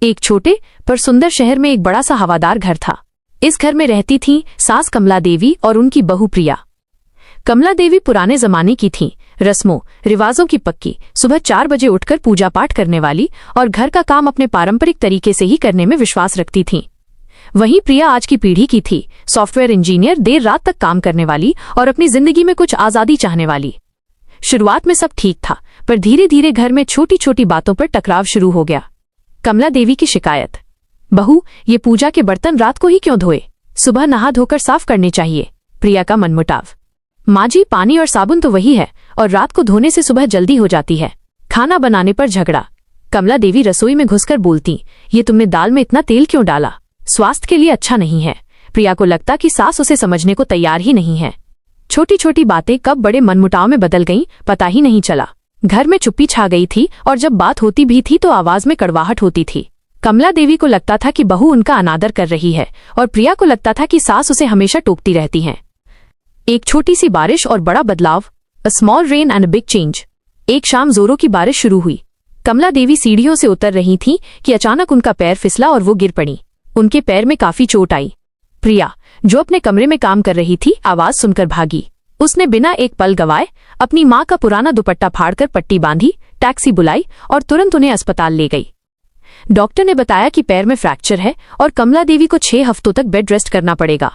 एक छोटे पर सुंदर शहर में एक बड़ा सा हवादार घर था। इस घर में रहती थीं सास कमला देवी और उनकी बहू प्रिया। कमला देवी पुराने जमाने की थीं, रस्मों रिवाजों की पक्की, सुबह 4 बजे उठकर पूजा पाठ करने वाली और घर का काम अपने पारंपरिक तरीके से ही करने में विश्वास रखती थीं। वहीं प्रिया आज की पीढ़ी की थी, सॉफ्टवेयर इंजीनियर, देर रात तक काम करने वाली और अपनी जिंदगी में कुछ आजादी चाहने वाली। शुरुआत में सब ठीक था, पर धीरे धीरे घर में छोटी छोटी बातों पर टकराव शुरू हो गया। कमला देवी की शिकायत, बहू ये पूजा के बर्तन रात को ही क्यों धोए, सुबह नहा धोकर साफ करने चाहिए। प्रिया का मनमुटाव, माँ जी पानी और साबुन तो वही है और रात को धोने से सुबह जल्दी हो जाती है। खाना बनाने पर झगड़ा, कमला देवी रसोई में घुसकर बोलती, ये तुमने दाल में इतना तेल क्यों डाला, स्वास्थ्य के लिए अच्छा नहीं है। प्रिया को लगता कि सास उसे समझने को तैयार ही नहीं है। छोटी छोटी बातें कब बड़े मनमुटाव में बदल गईं पता ही नहीं चला। घर में चुप्पी छा गई थी और जब बात होती भी थी तो आवाज में कड़वाहट होती थी। कमला देवी को लगता था कि बहू उनका अनादर कर रही है और प्रिया को लगता था कि सास उसे हमेशा टोकती रहती हैं। एक छोटी सी बारिश और बड़ा बदलाव, a small rain and a big change. एक शाम जोरों की बारिश शुरू हुई। कमला देवी सीढ़ियों से उतर रही थीं कि अचानक उनका पैर फिसला और वो गिर पड़ी। उनके पैर में काफी चोट आई। प्रिया, जो अपने कमरे में काम कर रही थी, आवाज सुनकर भागी। उसने बिना एक पल गवाए अपनी माँ का पुराना दुपट्टा फाड़कर पट्टी बांधी, टैक्सी बुलाई और तुरंत उन्हें अस्पताल ले गई। डॉक्टर ने बताया कि पैर में फ्रैक्चर है और कमला देवी को 6 हफ्तों तक बेड रेस्ट करना पड़ेगा।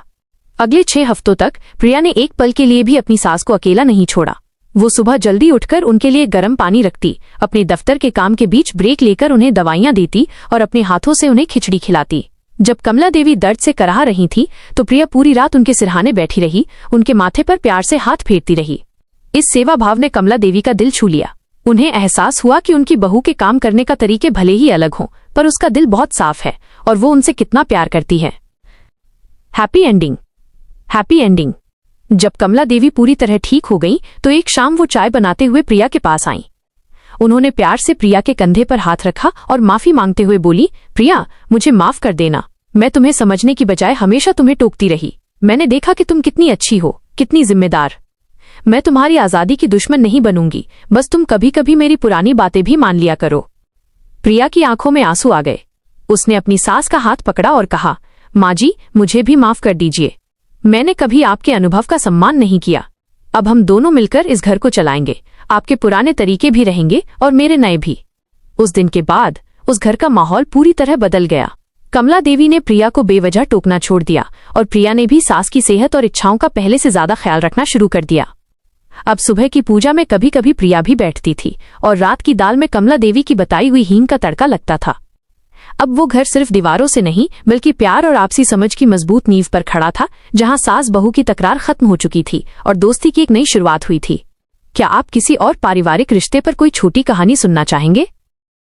अगले 6 हफ्तों तक प्रिया ने एक पल के लिए भी अपनी सास को अकेला नहीं छोड़ा। वो सुबह जल्दी उठकर उनके लिए गर्म पानी रखती, अपने दफ्तर के काम के बीच ब्रेक लेकर उन्हें दवाइयां देती और अपने हाथों से उन्हें खिचड़ी खिलाती। जब कमला देवी दर्द से कराह रही थी तो प्रिया पूरी रात उनके सिरहाने बैठी रही, उनके माथे पर प्यार से हाथ फेरती रही। इस सेवा भाव ने कमला देवी का दिल छू लिया। उन्हें एहसास हुआ कि उनकी बहू के काम करने का तरीके भले ही अलग हों, पर उसका दिल बहुत साफ है और वो उनसे कितना प्यार करती है। Happy ending. Happy ending. जब कमला देवी पूरी तरह ठीक हो गई तो एक शाम वो चाय बनाते हुए प्रिया के पास आईं। उन्होंने प्यार से प्रिया के कंधे पर हाथ रखा और माफी मांगते हुए बोली, प्रिया मुझे माफ कर देना, मैं तुम्हें समझने की बजाय हमेशा तुम्हें टोकती रही। मैंने देखा कि तुम कितनी अच्छी हो, कितनी जिम्मेदार। मैं तुम्हारी आजादी की दुश्मन नहीं बनूंगी, बस तुम कभी कभी मेरी पुरानी बातें भी मान लिया करो। प्रिया की आंखों में आंसू आ गए। उसने अपनी सास का हाथ पकड़ा और कहा, माँ जी मुझे भी माफ कर दीजिए, मैंने कभी आपके अनुभव का सम्मान नहीं किया। अब हम दोनों मिलकर इस घर को चलाएंगे, आपके पुराने तरीके भी रहेंगे और मेरे नए भी। उस दिन के बाद उस घर का माहौल पूरी तरह बदल गया। कमला देवी ने प्रिया को बेवजह टोकना छोड़ दिया और प्रिया ने भी सास की सेहत और इच्छाओं का पहले से ज्यादा ख्याल रखना शुरू कर दिया। अब सुबह की पूजा में कभी कभी प्रिया भी बैठती थी और रात की दाल में कमला देवी की बताई हुई हींग का तड़का लगता था। अब वो घर सिर्फ दीवारों से नहीं बल्कि प्यार और आपसी समझ की मजबूत नींव पर खड़ा था, जहां सास बहू की तकरार खत्म हो चुकी थी और दोस्ती की एक नई शुरुआत हुई थी। क्या आप किसी और पारिवारिक रिश्ते पर कोई छोटी कहानी सुनना चाहेंगे?